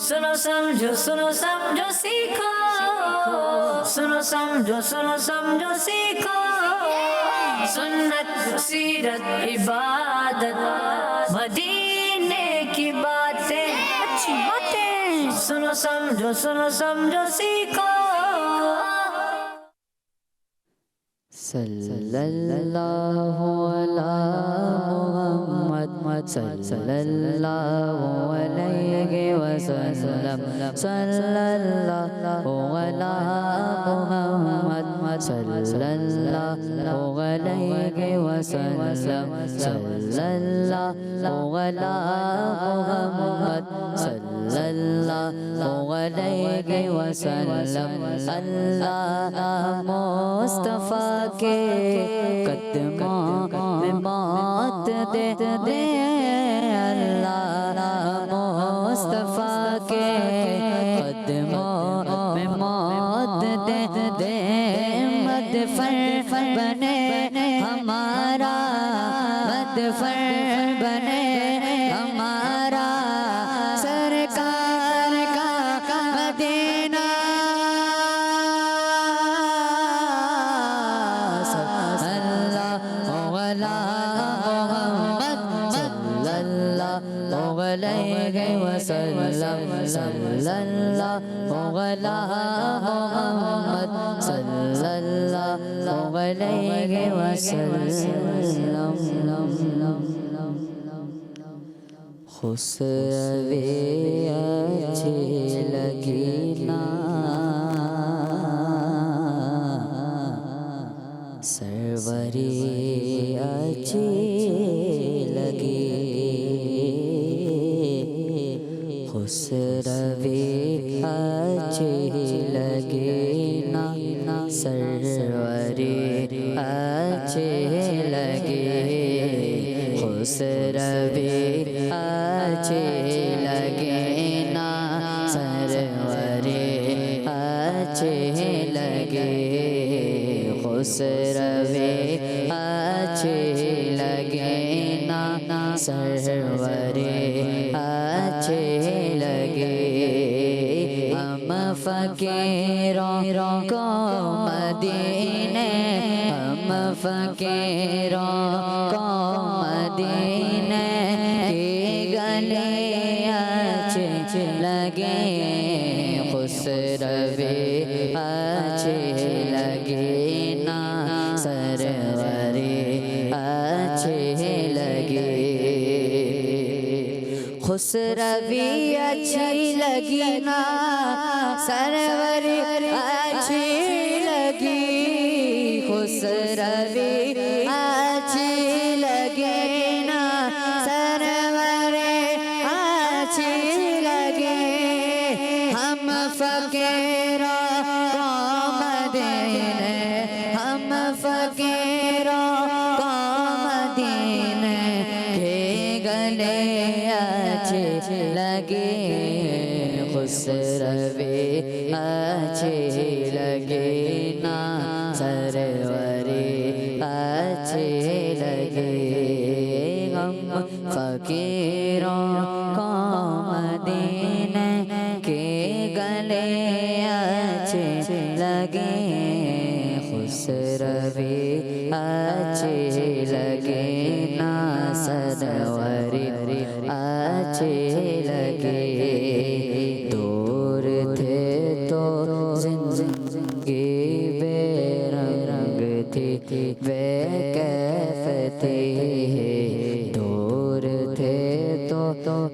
सुनो समझो सीखो, सुनो समझो सीखो, सुन्नत सीरत इबादत मदीने की बातें, अच्छी बातें। सुनो समझो सीखो। सल्लल्लाहु अला मुहम्मद सल्लल्लाहु अलैहि वसल्लम, सल्लल्लाहु अला मुहम्मद सल्लल्लाहु अलैहि वसल्लम, सल्लल्लाहु अला मुहम्मद सल्लल्लाहु अलैहि वसल्लम। अल्लाह मुस्तफ़ा के कदमों में मौत दे दे, अल्लाह मुस्तफ़ा के कदमों में मौत दे दे। मदफर बने हमारा, मदफर बने हमारा, सरकार का मदीना। अलैहि वसल्लम, सल्लल्लाहु अला मुहम्मद सल्लल्लाहु अलैहि वसल्लम। खुशबू अच्छी लगी ना, सरवरी अच्छी लगी, खुशबू अच्छी लगी ना, सरवरी अच्छी लगी, खुशबू अच्छी लगी ना, सरवरी अच्छी लगी, खुशबू अच्छी लगी ना, सरवरी अच्छी लगी। हम फकीरों को मदीने, हम फकीरों को मदीने की गलियां अच्छी लगे, खुशबू अच्छी लगी ना, सरवरी अच्छी लगी, खुशबू अच्छी लगी ना, सरवरी अच्छी लगी, खुशबू अच्छी लगी ना, सरवरी अच्छी लगी। हम फकीरों को मदीने, हम फकीरों को मदीने के गले अच्छी लगी, खुशबू अच्छी लगी ना, सरवरी अच्छी लगी। हम फकीरों को मदीने के गले अच्छे लगे, खुशबू अच्छी लगे ना, सरवरी अच्छे लगे। दूर थे तो जिंदगी बेरंग थी, बेकैफ थी, दूर थे तो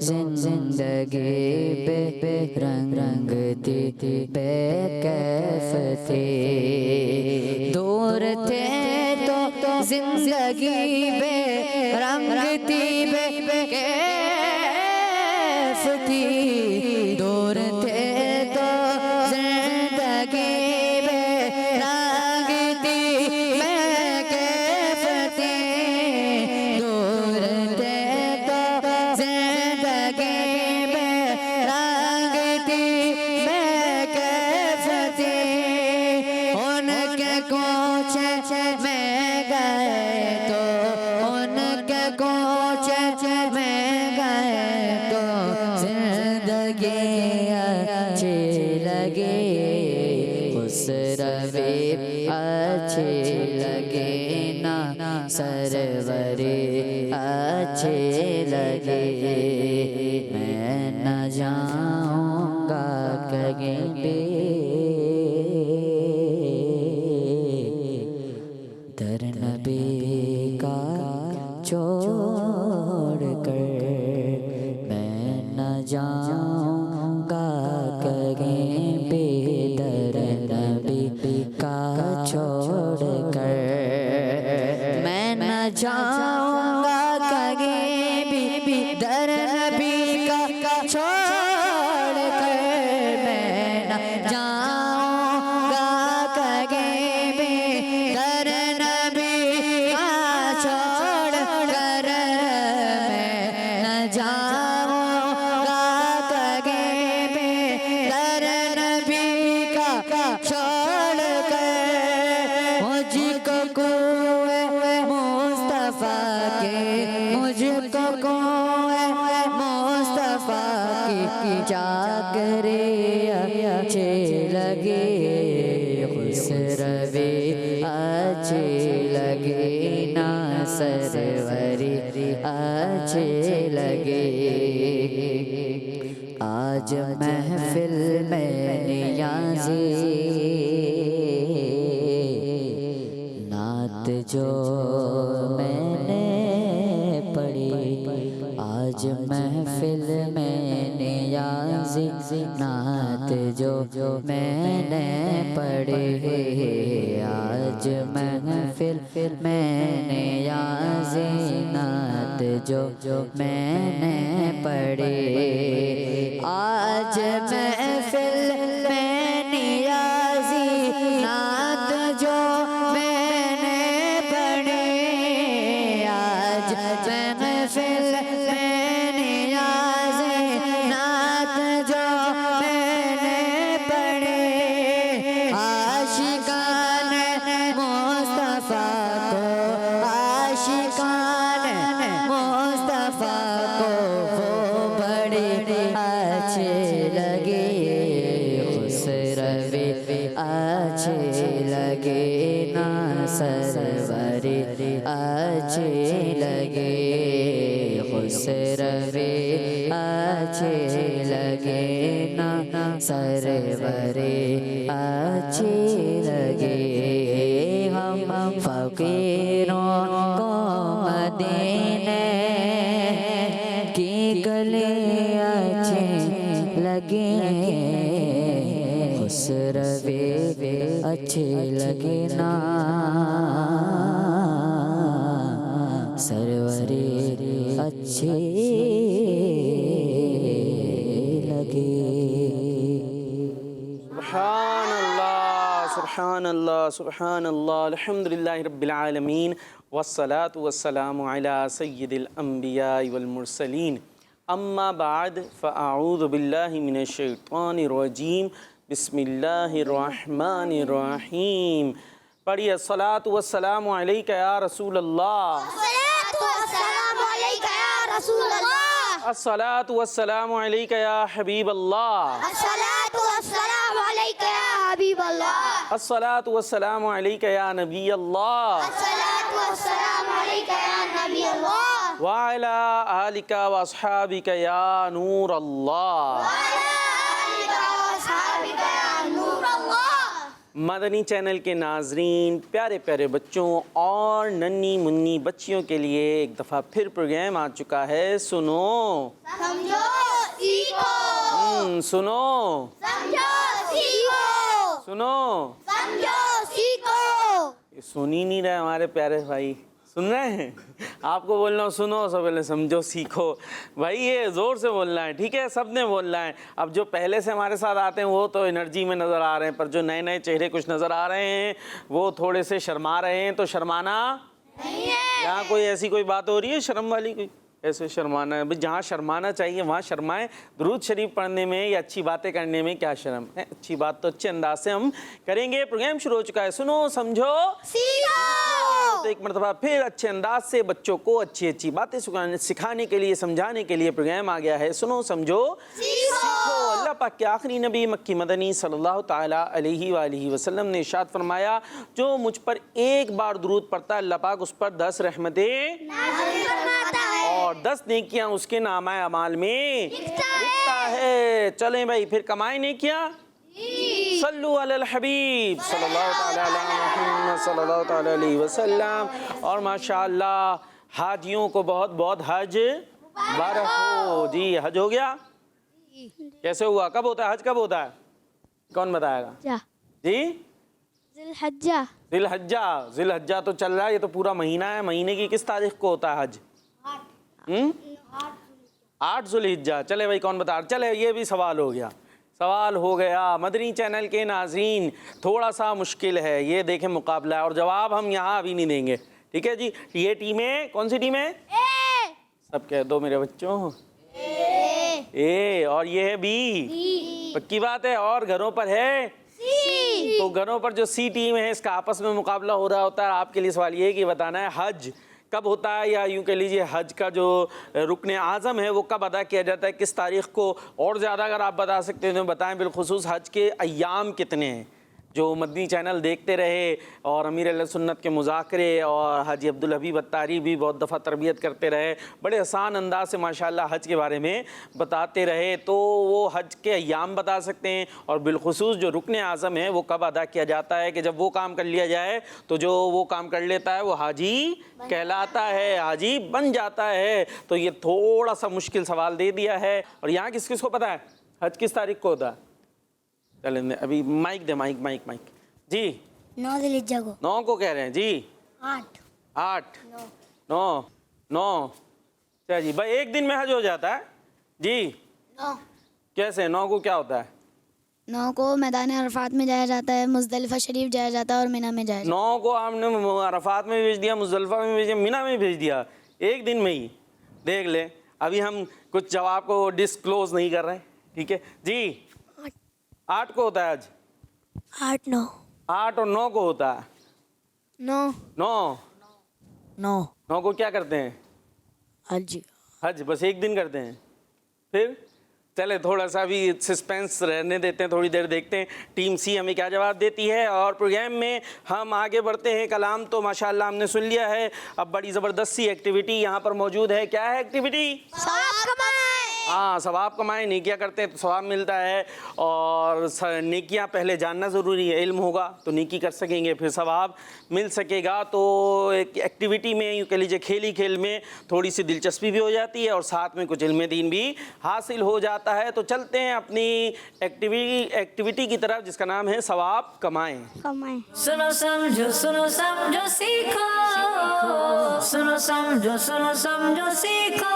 जिंदगी बेरंग थी, बेकैफ थी, दूर थे तो जिंदगी बेरंग थी, बेकैफ थी, दूर थे तो जिंदगी बेरंग थी, बेकैफ थी, दूर थे तो जिंदगी बेरंग थी, बेकैफ थी। उनके कोचे में गए तो, उनके कोचे में गए तो जिंदगी अच्छे लगे, खुसरवे अच्छे लगे ना सरवरे अच्छे लगे। मैं न जाऊंगा कहीं पे दर नबी का छोड़ कर, मैं न जाऊंगा कहीं पे दर नबी का छोड़ कर। मैं न जाऊंगा कहीं भी दर नबी का छोड़ कर। मैं न जाऊंगा कहीं भी दर नबी का छोड़ कर। मैं न जाऊंगा कहीं भी दर नबी का छोड़ कर। मुझको कुए मुस्तफा के, मुझको कुए मुस्तफा की जाकरे अच्छे लगे, खुसरवे अच्छे लगे ना सरवरे अच्छे लगे। आज महफिल में नियाज़ी नात जो मैंने पढ़ी, आज महफिल में नियाज़ी नात जो मैंने पढ़ी। आज महफिल में नियाज़ी नात जो मैंने पढ़ी। आज महफिल में नियाज़ी नात जो मैंने पढ़ी। आज महफिल में नियाज़ी नात जो मैंने पढ़ी। आशिकान मुस्तफा को, आशिकान मुस्तफा को वो बड़े अच्छे लगे, खुसरवे अच्छे लगे ना सरवरे अच्छे लगे। खुसरवे अच्छे लगे ना सरवरे अच्छे लगे। हम फकीरों को मदीने की गले अच्छे लगे, खुसरवे अच्छे लगे ना सरवरे अच्छे लगे। सुभान अल्लाह, सुभान अल्लाह, सुभान अल्लाह, अल्हम्दुलिल्लाहि रब्बिल आलमीन, वस्सलातु वस्सलामु अला सय्यिदिल अंबिया वल मुरसलीन। अम्मा बाद फ़अऊज़ु बिल्लाहि मिनश शैतानिर रजीम। बिस्मिल्लाहिर रहमानिर रहीम। पढ़िए अस्सलातु वस्सलामु अलैका या रसूल अल्लाह, अस्सलातु वस्सलामु अलैका या रसूल अल्लाह, अस्सलातु वस्सलामु अलैका या हबीब अल्लाह, अस्सलातु वस्सलामु अलैका या हबीब अल्लाह, अस्सलातु वस्सलामु अलैका या नबी अल्लाह, अस्सलातु वस्सलामु अलैका या नबी अल्लाह, व अला आलिका व अस्हाबिका या नूर अल्लाह। मदनी चैनल के नाजरीन, प्यारे प्यारे बच्चों और नन्ही मुन्नी बच्चियों के लिए एक दफ़ा फिर प्रोग्राम आ चुका है। सुनो समझो सीखो, सुनो समझो सीखो, सुनो। समझो सीखो। ये सुन ही नहीं रहे हमारे प्यारे भाई, सुन रहे हैं? आपको बोलना हो सुनो, सब पहले समझो सीखो। भाई ये ज़ोर से बोलना है, ठीक है? सब ने बोलना है। अब जो पहले से हमारे साथ आते हैं वो तो एनर्जी में नज़र आ रहे हैं, पर जो नए नए चेहरे कुछ नज़र आ रहे हैं वो थोड़े से शर्मा रहे हैं। तो शर्माना नहीं है। यहाँ कोई ऐसी कोई बात हो रही है शर्म वाली? कोई ऐसे शर्माना है भाई, जहाँ शर्माना चाहिए वहाँ शर्माएं। दुरूद शरीफ पढ़ने में या अच्छी बातें करने में क्या शर्म है? अच्छी बात तो अच्छे अंदाज से हम करेंगे। प्रोग्राम शुरू हो चुका है, सुनो समझो सीखो। तो एक मरतबा फिर अच्छे अंदाज से बच्चों को अच्छी अच्छी बातें सिखाने के लिए, समझाने के लिए प्रोग्राम आ गया है। सुनो समझो सीखो। अल्लाह पाक के आखिरी नबी मक्की मदनी सल्लल्लाहु ताला अलैहि वालिहि वसल्लम ने इरशाद फरमाया, जो मुझ पर एक बार दुरूद पढ़ता है अल्लाह पाक उस पर 10 रहमतें और 10 नेकियां उसके नामा अमाल में लिखता है। चलें भाई फिर कमाए नेकियां, सल्लु अलल हबीब सल्लल्लाहु ताला अला मुहम्मद सल्लल्लाहु ताला अलैहि वसल्लम। और माशाअल्लाह हाजियों को बहुत बहुत हज मुबारक हो। जी हज हो गया? कैसे हुआ? कब होता है हज? कब होता है? कौन बताएगा? जी जिलहज्जा तो चल रहा है, ये तो पूरा महीना है। महीने की किस तारीख को होता है हज? 8 जुल्हिज्जा। चले भाई कौन बता? चले ये भी सवाल हो गया, सवाल हो गया। मदनी चैनल के नाज़रीन थोड़ा सा मुश्किल है, ये देखें मुकाबला है और जवाब हम यहाँ अभी नहीं देंगे, ठीक है जी। ये टीमें कौन सी टीम है? सब कह दो मेरे बच्चों। ए और ये है बी। पक्की बात है। और घरों पर है सी। तो घरों पर जो सी टीम है इसका आपस में मुकाबला हो रहा होता है। आपके लिए सवाल ये है कि बताना है हज कब होता है, या यूँ कह लीजिए हज का जो रुकन आज़म है वो कब अदा किया जाता है, किस तारीख़ को। और ज़्यादा अगर आप बता सकते हैं तो बताएं। बिलखुसूस हज के अय्याम कितने हैं। जो मदनी चैनल देखते रहे और अमीर अहले सुन्नत के मुज़ाकरे और हाजी अब्दुल हबीब अत्तारी भी बहुत दफ़ा तरबियत करते रहे, बड़े आसान अंदाज से माशाअल्लाह हज के बारे में बताते रहे, तो वो हज के अय्याम बता सकते हैं। और बिलखुसूस जो रुकन आज़म है वो कब अदा किया जाता है कि जब वो काम कर लिया जाए तो जो वो काम कर लेता है वो हाजी कहलाता है, हाजी बन जाता है। तो ये थोड़ा सा मुश्किल सवाल दे दिया है। और यहाँ किस किस को पता है हज किस तारीख को होता है? चलें अभी माइक दे, माइक जी। 9 जिलहिज्जा को। 9 को कह रहे हैं जी। 8 9 अच्छा जी भाई एक दिन में हज हो जाता है जी। 9 कैसे? 9 को क्या होता है? 9 को मैदान अरफात में जाया जाता है, मुज़दलिफ़ा शरीफ जाया जाता है और मिना में जाया जाता 9 को आपने अरफात में भेज दिया, मुज़दलिफ़ा में भेज दिया, मिना में भेज दिया, एक दिन में ही। देख ले अभी हम कुछ जवाब को डिस्क्लोज नहीं कर रहे, ठीक है जी। 8 को होता है आज। 8 9 8 और 9 को होता है 9 9 को क्या करते हैं? हज बस एक दिन करते हैं। फिर चले थोड़ा सा भी सस्पेंस रहने देते हैं, थोड़ी देर देखते हैं टीम सी हमें क्या जवाब देती है। और प्रोग्राम में हम आगे बढ़ते हैं। कलाम तो माशाल्लाह हमने सुन लिया है, अब बड़ी ज़बरदस्त सी एक्टिविटी यहाँ पर मौजूद है। क्या है एक्टिविटी? हाँ सवाब कमाएं, नेकियां करते हैं तो सवाब मिलता है। और नेकियां पहले जानना ज़रूरी है, इल्म होगा तो नेकी कर सकेंगे, फिर सवाब मिल सकेगा। तो एक एक्टिविटी में यूँ कह लीजिए खेल ही खेल में थोड़ी सी दिलचस्पी भी हो जाती है और साथ में कुछ इल्म दीन भी हासिल हो जाता है। तो चलते हैं अपनी एक्टिविटी की तरफ जिसका नाम है सवाब कमाएं। सुनो समझो सीखो, सुनो समझो सीखो।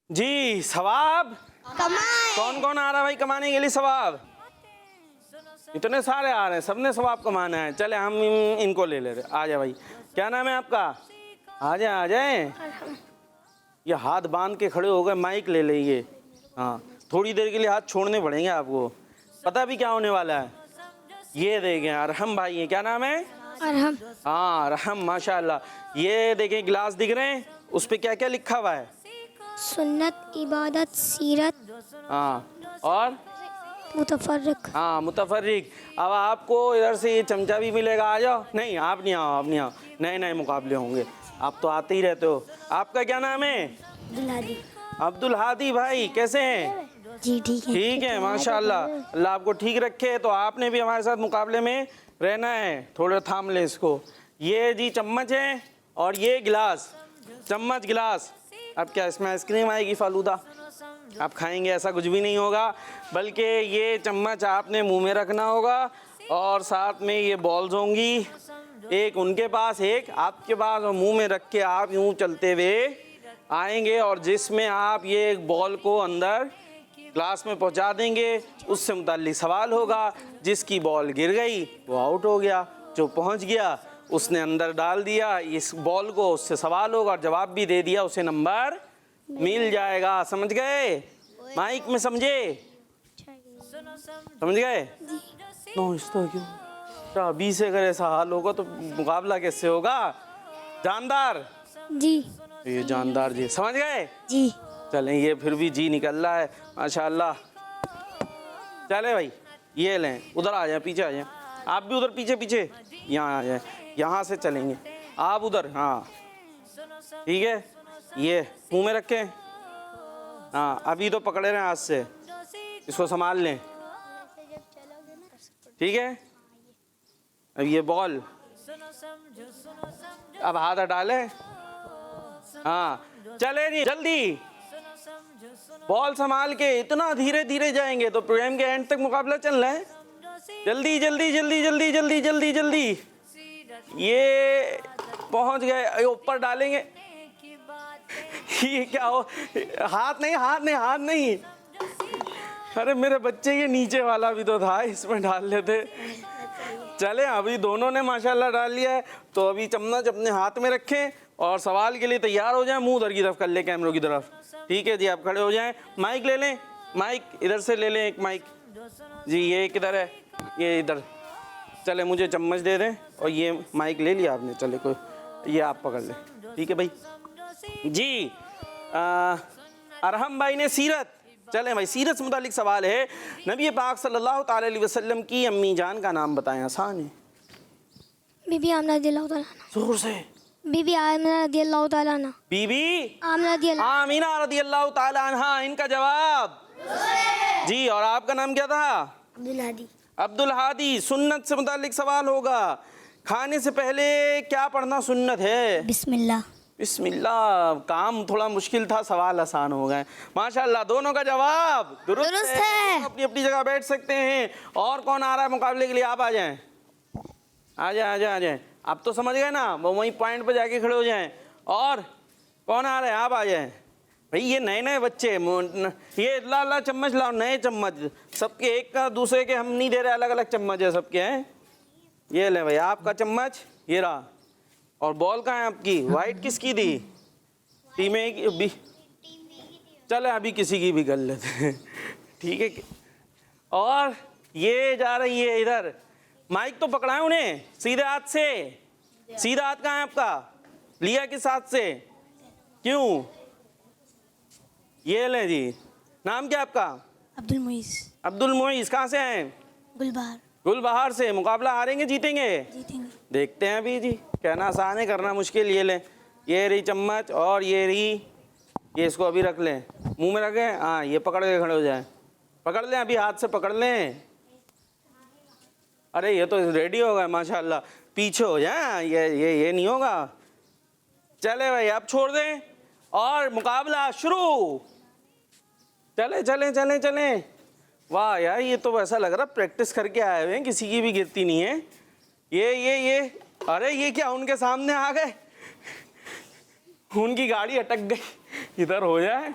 जी सवाब कौन कौन आ रहा है भाई कमाने के लिए? सवाब इतने सारे आ रहे हैं, सबने सवाब कमाना है। चले हम इनको ले ले रहे। आ जाए भाई, क्या नाम है आपका? आ जाए। ये हाथ बांध के खड़े हो गए, माइक ले लीजिए। हाँ थोड़ी देर के लिए हाथ छोड़ने पड़ेंगे आपको। पता भी क्या होने वाला है? ये देखें अरहम भाई है। क्या नाम है? अरहम। हाँ अरहम माशाल्लाह। ये देखें गिलास दिख रहे हैं, उस पर क्या क्या लिखा हुआ है? सुन्नत, इबादत, सीरत। हाँ और मुतफर्रिक। हाँ मुतफर्रिक। अब आपको इधर से ये चमचा भी मिलेगा। आ जाओ। नहीं आप नहीं आओ, नए नए मुकाबले होंगे, आप तो आते ही रहते हो। आपका क्या नाम है? अब्दुल हादी भाई। कैसे हैं? जी ठीक है माशाल्लाह, अल्लाह आपको ठीक रखे। तो आपने भी हमारे साथ मुकाबले में रहना है। थोड़ा थाम ले इसको। ये जी चम्मच है और ये गिलास, चम्मच गिलास। अब क्या इसमें आइसक्रीम आएगी फालूदा? आप खाएंगे? ऐसा कुछ भी नहीं होगा, बल्कि ये चम्मच आपने मुंह में रखना होगा और साथ में ये बॉल्स होंगी, एक उनके पास एक आपके पास, और मुंह में रख के आप यूँ चलते हुए आएंगे और जिसमें आप ये बॉल को अंदर ग्लास में पहुंचा देंगे उससे मुताल्लिक सवाल होगा। जिसकी बॉल गिर गई वो आउट हो गया, जो पहुंच गया उसने अंदर डाल दिया इस बॉल को, उससे सवाल होगा, और जवाब भी दे दिया उसे नंबर मिल जाएगा। समझ गए? माइक में समझे? समझ गए? नो इस तो क्यों क्या अभी से अगर ऐसा हाल होगा तो मुकाबला कैसे होगा? जानदार जी। ये जानदार जी समझ गए? जी। चलें ये फिर भी जी निकल रहा है माशाल्लाह। चले भाई, ये लें, उधर आ जाए, पीछे आ जाए, आप भी उधर पीछे पीछे, यहाँ आ जाए, यहाँ से चलेंगे आप उधर, हाँ ठीक है। ये मुंह में रखें, हाँ अभी तो पकड़े रहे हाथ से, इसको संभाल लें, ठीक है। अब ये बॉल, अब हाथ हटा ले, हाँ चले नहीं, जल्दी बॉल संभाल के, इतना धीरे धीरे जाएंगे तो प्रोग्राम के एंड तक मुकाबला चल रहा है। जल्दी जल्दी जल्दी जल्दी जल्दी जल्दी जल्दी, ये पहुंच गए, ऊपर डालेंगे। ये क्या हो, हाथ नहीं हाथ नहीं हाथ नहीं, अरे मेरे बच्चे ये नीचे वाला भी तो था, इसमें डाल लेते। चले अभी दोनों ने माशाल्लाह डाल लिया है, तो अभी चम्मच अपने हाथ में रखें और सवाल के लिए तैयार हो जाएं। मुंह उधर की तरफ कर ले, कैमरों की तरफ, ठीक है जी। आप खड़े हो जाएं, माइक ले लें, माइक इधर से ले लें, एक माइक जी, ये किधर है, ये इधर। चले मुझे चम्मच दे दें और ये माइक ले लिया आपने, चले कोई, ये आप पकड़ लें, ठीक है भाई जी। अरहम भाई ने सीरत, चलें भाई सीरत से मुतालिक सवाल है, नबी पाक सल्लल्लाहु ताला अलैहि वसल्लम की अम्मी जान का नाम बताएं, आसान है। बीबी आमना रदियल्लाहु ताला अन्हा। जोर से। बीबी आमना रदियल्लाहु ताला अन्हा। बीबी आमना रदियल्लाहु ताला अन्हा, इनका जवाब जी। और आपका नाम क्या था? अब्दुल हादी। अब्दुल हादी। सुन्नत से मुतालिक सवाल होगा, खाने से पहले क्या पढ़ना सुन्नत है? बिस्मिल्लाह। बिस्मिल्लाह। काम थोड़ा मुश्किल था, सवाल आसान हो गए माशाल्लाह। दोनों का जवाब दुरुस्त है। अपनी अपनी जगह बैठ सकते हैं। और कौन आ रहा है मुकाबले के लिए? आप आ जाएं, आ जाए आ जाए आ जाए। आप तो समझ गए ना, वो वहीं पॉइंट पे जाके खड़े हो जाएं। और कौन आ रहा है? आप आ जाएं भाई। ये नए नए बच्चे, ये ला चम्मच लाओ, नए चम्मच सबके, एक का दूसरे के हम नहीं दे रहे, अलग अलग चम्मच है सबके हैं। ये ले भाई आपका चम्मच, ये रहा। और बॉल कहाँ है आपकी? वाइट किसकी दी? टीमें भी, चले अभी किसी की भी कर लेते हैं, ठीक है। और ये जा रही है इधर, माइक तो पकड़ाए उन्हें सीधे हाथ से। सीधा हाथ कहाँ है आपका? लिया किस हाथ से? क्यों? ये ले जी। नाम क्या आपका? अब्दुल मुईस। अब्दुल मुईस। कहाँ से हैं? गुलबहार। गुलबहार से। मुकाबला हारेंगे जीतेंगे? जीतेंगे। देखते हैं अभी जी। कहना आसान है, करना मुश्किल। ये ले, ये रही चम्मच और ये रही, ये इसको अभी रख लें, मुंह में रखें। हाँ ये पकड़ के खड़े हो जाएं, पकड़ लें अभी, हाथ से पकड़ लें। अरे ये तो रेडी हो गए माशाल्लाह। पीछे हो जाए, ये नहीं होगा। चले भाई आप छोड़ दें और मुकाबला शुरू। चले चले चले चले। वाह यार, ये तो ऐसा लग रहा प्रैक्टिस करके आए हुए हैं, किसी की भी गिरती नहीं है। ये अरे ये क्या उनके सामने आ गए, उनकी गाड़ी अटक गई। इधर हो जाए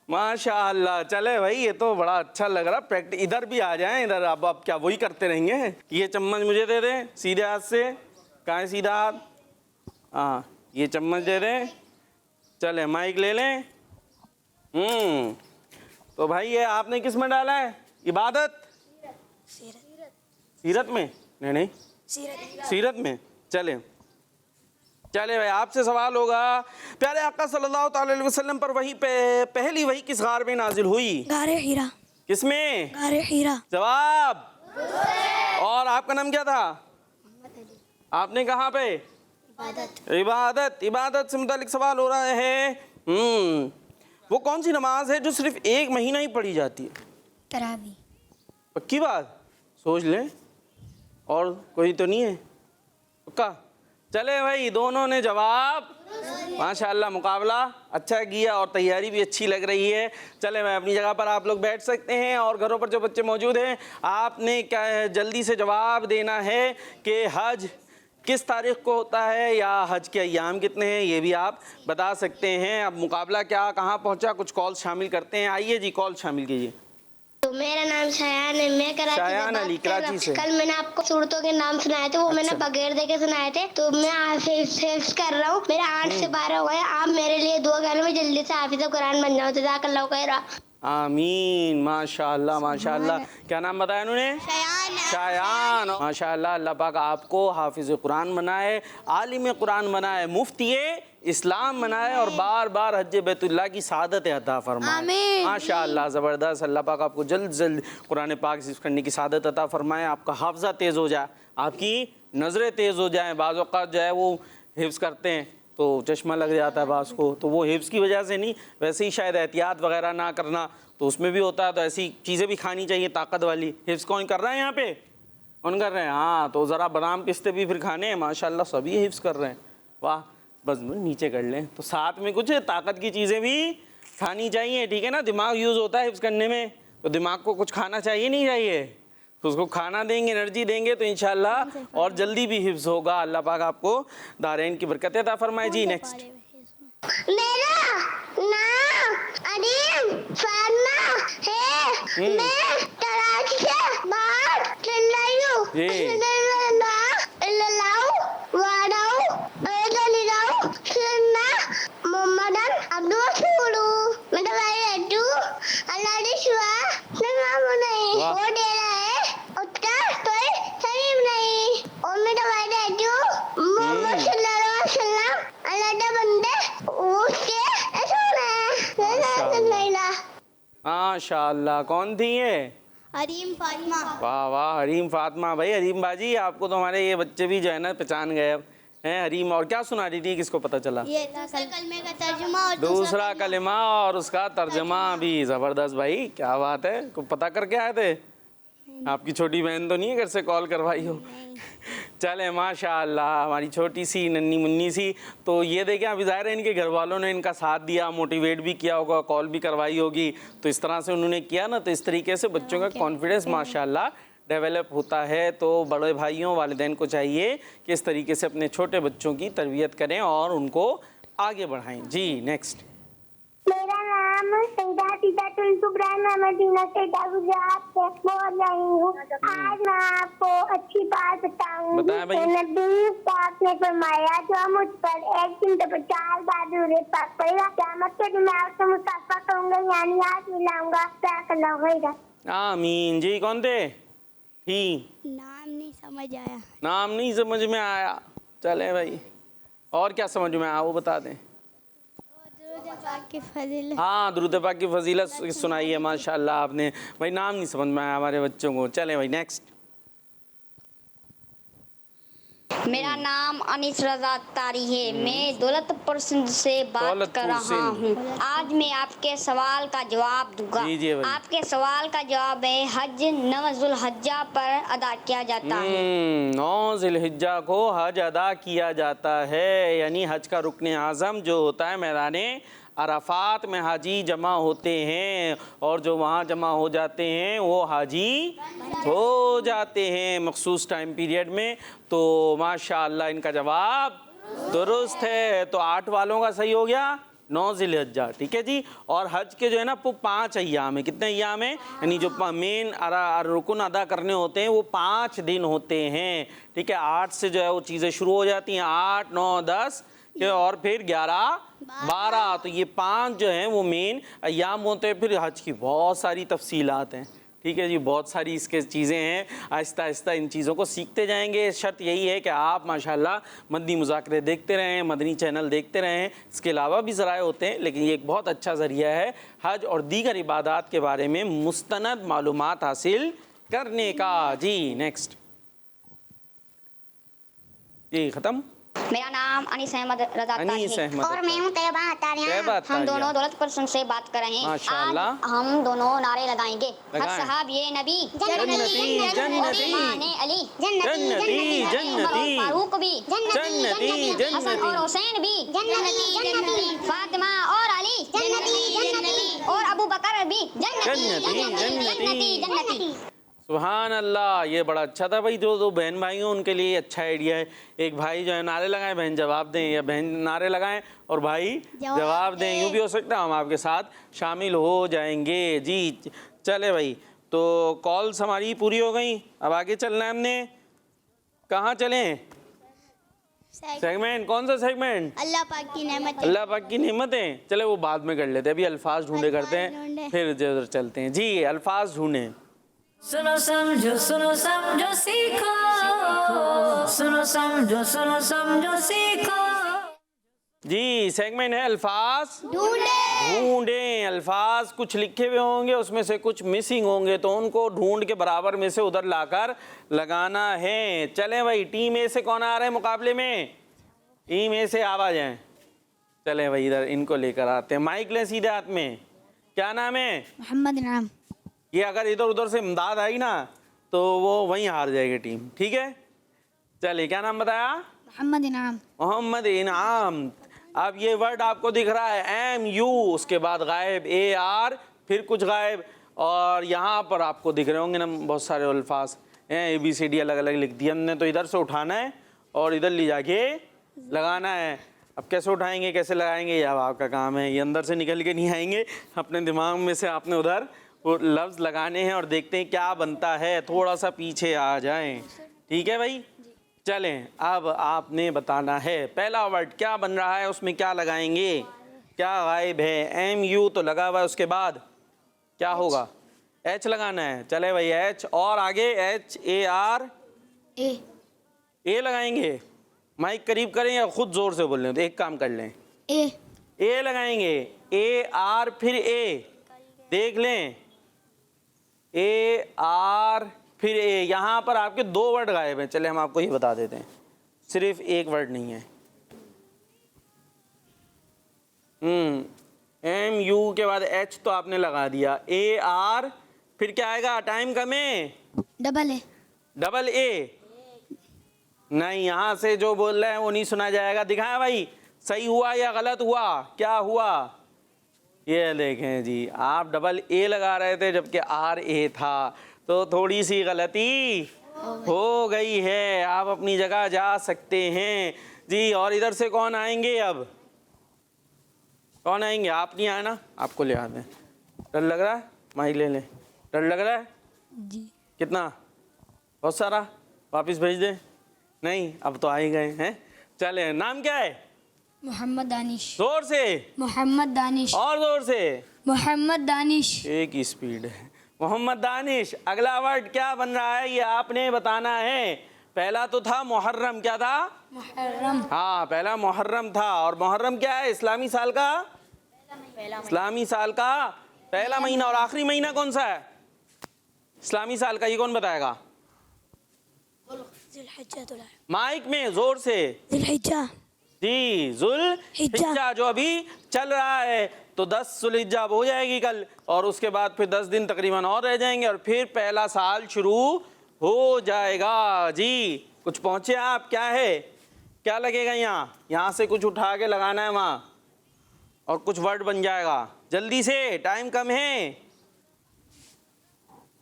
माशाअल्लाह। चले भाई, ये तो बड़ा अच्छा लग रहा प्रैक्टिस। इधर भी आ जाएं, इधर। अब क्या वही करते रहेंगे? ये चम्मच मुझे दे दें सीधे हाथ से। कहाँ है सीधा हाथ? हाँ ये चम्मच दे दें। चले माइक ले लें। तो भाई ये आपने किस में डाला है? इबादत? सीरत में? नहीं सीरत में। चले भाई आपसे सवाल होगा, प्यारे आका सल्लल्लाहु अलैहि वसल्लम पर वही पहली वही किस गार में नाजिल हुई? गारे हीरा। किसमें? गारे हीरा। जवाब। और आपका नाम क्या था? आपने कहाँ पे? इबादत से मुतालिक सवाल हो रहा है। वो कौन सी नमाज है जो सिर्फ 1 महीना ही पढ़ी जाती है? तरावी। पक्की बात? सोच लें, और कोई तो नहीं है पक्का? चले भाई, दोनों ने जवाब माशाल्लाह। मुकाबला अच्छा किया और तैयारी भी अच्छी लग रही है। चले भाई अपनी जगह पर आप लोग बैठ सकते हैं। और घरों पर जो बच्चे मौजूद हैं, आपने क्या जल्दी से जवाब देना है कि हज किस तारीख को होता है या हज के अय्याम कितने हैं, ये भी आप बता सकते हैं। अब मुकाबला क्या कहाँ पहुँचा, कुछ कॉल शामिल करते हैं। आइए जी, कॉल शामिल कीजिए। तो मेरा नाम शायान है, मैं शायान अली, कराची से। कल मैंने आपको सूरतों के नाम सुनाए थे, वो मैंने बगैर देखे सुनाए थे। तो मैं हाफिज कर रहा हूँ, मेरे 8 से 12 हुए हैं। आप मेरे लिए दुआ करें, मैं जल्दी से हाफिज कुरान बन जाऊँ। जज़ाकल्लाहु खैरा। आमीन। माशाल्लाह माशाल्लाह। क्या नाम बताया उन्होंने? शायान। माशाल्लाह। अल्लाह पाक आपको हाफिज कुरान बनाए, आलिम कुरान बनाए, मुफ्ती इस्लाम बनाए और बार बार हज बैतुल्लाह की सादत अता फरमाए। आमीन। माशाअल्लाह, ज़बरदस्त। अल्लाह पाक आपको जल्द से जल्द कुरान पाक हिफ्ज़ करने की सादत अता फरमाए, आपका हाफ़ज़ा तेज़ हो जाए, आपकी नज़रें तेज़ हो जाएँ। बाज़ औक़ात जो है वो हिफ्ज़ करते हैं तो चश्मा लग जाता है बाज़ को, तो वो हिफ्ज़ की वजह से नहीं, वैसे ही शायद एहतियात वगैरह ना करना तो उसमें भी होता है। तो ऐसी चीज़ें भी खानी चाहिए ताकत वाली। हिफ्ज़ कौन कर रहा है यहाँ पे? कौन कर रहे हैं? हाँ, तो ज़रा बादाम पिस्ते भी फिर खाने हैं। माशाल्लाह सभी हिफ्ज़ कर रहे हैं, वाह। बस नीचे कर लें, तो साथ में कुछ ताकत की चीज़ें भी खानी चाहिए, ठीक है ना। दिमाग यूज़ होता है हिफ्ज़ करने में, तो दिमाग को कुछ खाना चाहिए नहीं चाहिए, तो उसको खाना देंगे, एनर्जी देंगे तो इंशाल्लाह और जल्दी भी हिफ्ज़ होगा। अल्लाह पाक आपको दारैन की बरकतें अता फरमाए। जी नेक्स्ट। मेरा नाम अदीम फातिमा है। मैं कराची से बात कर रही हूँ। जी। माशाअल्लाह, कौन थी ये? अरीम फातिमा। वाह वाह, हरीम फातिमा। भाई हरीम बाजी, आपको तो हमारे ये बच्चे भी जो है ना पहचान गए अब हैं। हरीम, और क्या सुना रही थी, किसको पता चला? ये दूसरा कलमे का तर्जुमा और दूसरा कलिमा और उसका तर्जमा भी। ज़बरदस्त भाई, क्या बात है। को पता करके आए थे? आपकी छोटी बहन तो नहीं है घर से कॉल करवाई हो? चले माशाअल्लाह, हमारी छोटी सी नन्ही मुन्नी सी। तो ये देखें, अभी ज़ाहिर है इनके घर वालों ने इनका साथ दिया, मोटिवेट भी किया होगा, कॉल भी करवाई होगी। तो इस तरह से उन्होंने किया ना, तो इस तरीके से बच्चों का कॉन्फिडेंस माशाअल्लाह डेवलप होता है। तो बड़े भाइयों वालिदैन को चाहिए कि इस तरीके से अपने छोटे बच्चों की तरबियत करें और उनको आगे बढ़ाएं। जी नेक्स्ट। मेरा नाम सईदा सीतातुल कुबरा, मैं मदीना से गुजरात से बोल रही हूँ। आज मैं आपको अच्छी बात बताऊंगी। बताएं भाई। नबी पाक ने फरमाया, जो मुझ पर एक दिन तो 50 बार दूरे पाक पड़ेगा, क़यामत के दिन मैं आपसे मुसाफा करूंगा, यानी हाथ मिलाऊंगा। आमीन। जी कौन थे? थी, नाम नहीं समझ आया। नाम नहीं समझ में आया। चले भाई, और क्या समझ में आया वो बता दें। की फजीलत। हाँ, दुरूद पाक की फजीलत सुनाई है माशाअल्लाह आपने। भाई नाम नहीं समझ में आया हमारे बच्चों को। चले भाई नेक्स्ट। मेरा नाम अनीस रजा तारी है। मैं दौलतपुर सिंध से बात कर रहा हूँ। आज मैं आपके सवाल का जवाब दूंगा। आपके सवाल का जवाब है, हज 9 ज़ुल्हिज्जा पर अदा किया जाता है। 9 ज़ुल्हिज्जा को हज अदा किया जाता है, यानी हज का रुकन आज़म जो होता है मैदाने अराफात में हाजी जमा होते हैं, और जो वहाँ जमा हो जाते हैं वो हाजी हो जाते हैं मखसूस टाइम पीरियड में। तो माशाअल्लाह इनका जवाब दुरुस्त है। तो 8 वालों का सही हो गया, 9 ज़िल्हिज्जा, ठीक है जी। और हज के जो है ना वो 5 अय्याम है। कितने अय्याम है? यानी जो मेन रुकन अदा करने होते हैं वो 5 दिन होते हैं, ठीक है। 8 से जो है वो चीज़ें शुरू हो जाती हैं, 8, 9, 10 और फिर 11, 12। तो ये 5 जो हैं वो मेन अय्याम होते हैं। फिर हज की बहुत सारी तफसीलात हैं, ठीक है जी, बहुत सारी इसके चीज़ें हैं। आहिस्ता आहिस्ता इन चीज़ों को सीखते जाएंगे। शर्त यही है कि आप माशाल्लाह मदनी मुज़ाकरे देखते रहें, मदनी चैनल देखते रहें। इसके अलावा भी ज़राए होते हैं, लेकिन ये एक बहुत अच्छा ज़रिया है हज और दीगर इबादात के बारे में मुस्तनद मालूमात हासिल करने का। जी नेक्स्ट। जी ख़त्म। मेरा नाम अनीस अहमद रजा तारी है और मैं हूँ तैयबा अतारिया। हम दोनों दौलतपुर सिंध से बात कर रहे हैं। माशाअल्लाह। आज हम दोनों नारे लगाएंगे। हर साहब ये नबी जन्नती जन्नती माने अली जन्नती जन्नती फारूक भी जन्नती हसन और जन्नती हुसैन भी फातिमा और अली और अबू बकर भी जन्नती। सुभान अल्लाह, ये बड़ा अच्छा था भाई। जो दो बहन भाई हों उनके लिए अच्छा आइडिया है। एक भाई जो है नारे लगाएं, बहन जवाब दें, या बहन नारे लगाएं और भाई जवाब दें। यूँ भी हो सकता है, हम आपके साथ शामिल हो जाएंगे। जी चले भाई, तो कॉल्स हमारी पूरी हो गई, अब आगे चलना है हमने। कहाँ चलें? सेगमेंट, कौन सा सेगमेंट? अल्लाह पाक की नेमत। अल्लाह पाक की नेमतें। चले वो बाद में कर लेते हैं, अभी अल्फाज ढूंढे करते हैं, फिर इधर चलते हैं। जी अल्फाज ढूंढें। सुनो समझो सीखो, सुनो समझो सीखो। जी सेगमेंट है अल्फाज ढूंढें। अल्फाज कुछ लिखे हुए होंगे, उसमें से कुछ मिसिंग होंगे, तो उनको ढूंढ के बराबर में से उधर लाकर लगाना है। चलें भाई, टीम ए से कौन आ रहे हैं मुकाबले में? टीम ए से आवाज है। चलें भाई, इधर इनको लेकर आते हैं। माइक लें सीधे हाथ में। क्या नाम है? मोहम्मद इनाम। ये अगर इधर उधर से इमदाद आई ना तो वो वहीं हार जाएगी टीम, ठीक है? चलिए, क्या नाम बताया? मोहम्मद इनाम। मोहम्मद इनाम। अब ये वर्ड आपको दिख रहा है MU, उसके बाद गायब AR, फिर कुछ गायब, और यहाँ पर आपको दिख रहे होंगे ना बहुत सारे अल्फाज हैं, ABCD अलग अलग लिख दिए हमने। तो इधर से उठाना है और इधर ले जाके लगाना है। अब कैसे उठाएंगे, कैसे लगाएंगे, ये अब आपका काम है। ये अंदर से निकल के नहीं आएंगे, अपने दिमाग में से आपने उधर वो लफ्ज़ लगाने हैं और देखते हैं क्या बनता है। थोड़ा सा पीछे आ जाएं, ठीक है भाई? चलें, अब आपने बताना है पहला वर्ड क्या बन रहा है, उसमें क्या लगाएंगे, क्या गायब है? MU तो लगा हुआ है, उसके बाद क्या होगा? H लगाना है। चले भाई H, और आगे HAR A लगाएंगे। माइक करीब करें या खुद जोर से बोल लें? तो एक काम कर लें, A लगाएंगे। AR फिर A, देख लें, AR फिर A। यहाँ पर आपके दो वर्ड गायब हैं। चले हम आपको ये बता देते हैं, सिर्फ एक वर्ड नहीं है। MU के बाद H तो आपने लगा दिया। AR फिर क्या आएगा? टाइम कम है। डबल A नहीं, यहाँ से जो बोल रहे हैं वो नहीं सुना जाएगा। दिखाएं भाई, सही हुआ या गलत हुआ? क्या हुआ? ये देखें जी, आप डबल A लगा रहे थे जबकि RA था, तो थोड़ी सी गलती हो गई है। आप अपनी जगह जा सकते हैं जी। और इधर से कौन आएंगे? अब कौन आएंगे? आप नहीं आए ना, आपको ले आते हैं। डर लग रहा है? माइक ले लें। डर लग रहा है जी। कितना? बहुत सारा। वापस भेज दें? नहीं, अब तो आ ही गए हैं। चले, नाम क्या है? मोहम्मद दानिश। जोर से। मोहम्मद दानिश। और जोर से। मोहम्मद दानिश। एक ही स्पीड है। मोहम्मद दानिश। अगला वर्ड क्या बन रहा है ये आपने बताना है। पहला तो था मुहर्रम। क्या था? मुहर्रम। हाँ, पहला मुहर्रम था। और मुहर्रम क्या है? इस्लामी साल का पहला महीना। और आखिरी महीना कौन सा है इस्लामी साल का? ये कौन बताएगा? माइक में जोर से। जी, जुल्हिज्जा जो अभी चल रहा है। तो 10 जुल्हिज्जा हो जाएगी कल, और उसके बाद फिर 10 दिन तकरीबन और रह जाएंगे, और फिर पहला साल शुरू हो जाएगा जी। कुछ पहुंचे आप? क्या है, क्या लगेगा? यहाँ से कुछ उठा के लगाना है वहाँ, और कुछ वर्ड बन जाएगा। जल्दी से, टाइम कम है।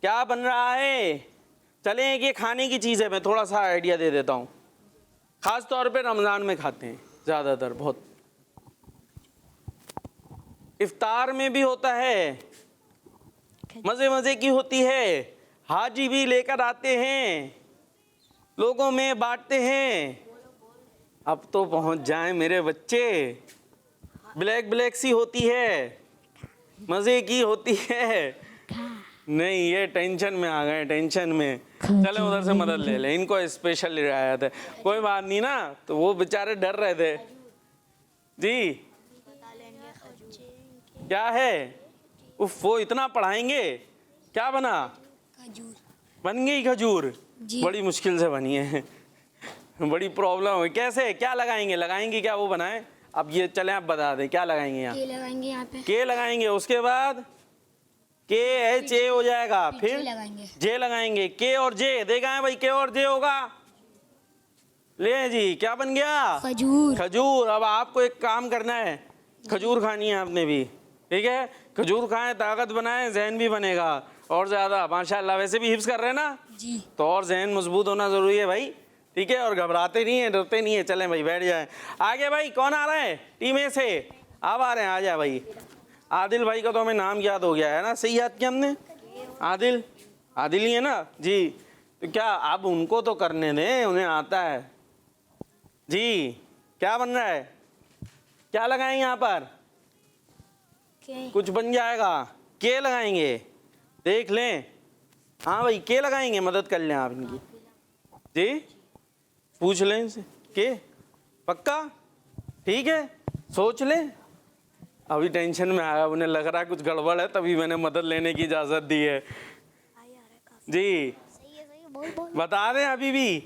क्या बन रहा है? चलें, ये खाने की चीज़ है, मैं थोड़ा सा आइडिया दे देता हूँ। ख़ास तौर पे रमज़ान में खाते हैं ज़्यादातर, बहुत। इफ्तार में भी होता है, मज़े मज़े की होती है। हाजी भी लेकर आते हैं, लोगों में बांटते हैं। अब तो पहुंच जाएं मेरे बच्चे। ब्लैक ब्लैक सी होती है, मज़े की होती है। नहीं, ये टेंशन में आ गए, टेंशन में। चले उधर से मदद ले ले, इनको स्पेशल रियायत है। कोई बात नहीं ना, तो वो बेचारे डर रहे थे जी। क्या है? उफ, वो इतना पढ़ाएंगे। क्या बना? खजूर। बन गई खजूर? बड़ी मुश्किल से बनी है, बड़ी प्रॉब्लम है। कैसे, क्या लगाएंगे क्या वो बनाए? अब ये चले आप बता दें, क्या लगाएंगे यहाँ? लगाएंगे यहाँ पे। के लगाएंगे, उसके बाद KHA हो जाएगा, फिर जे लगाएंगे। के और जे, देखा है भाई, के और जे होगा। ले जी, क्या बन गया? खजूर। अब आपको एक काम करना है, खजूर खानी है आपने भी, ठीक है? खजूर खाएं, ताकत बनाएं, जहन भी बनेगा और ज़्यादा। माशाल्लाह, वैसे भी हिफ्ज़ कर रहे हैं ना जी, तो और जहन मजबूत होना ज़रूरी है भाई, ठीक है? और घबराते नहीं है, डरते नहीं है। चलें भाई, बैठ जाएं। आगे भाई, कौन आ रहा है टीम ए से? आप आ रहे हैं, आ जाए भाई। आदिल भाई का तो हमें नाम याद हो गया है ना, सही याद किया हमने। आदिल ही है ना जी। तो क्या अब उनको तो करने दें, उन्हें आता है जी। क्या बन रहा है? क्या लगाएंगे यहाँ पर? कुछ बन जाएगा। के लगाएंगे, देख लें। हाँ भाई, के लगाएंगे, मदद कर लें आप इनकी जी। पूछ लें इनसे, के पक्का? ठीक है, सोच ले। अभी टेंशन में आया, उन्हें लग रहा है कुछ गड़बड़ है, तभी मैंने मदद लेने की इजाज़त दी है जी। बता दें अभी भी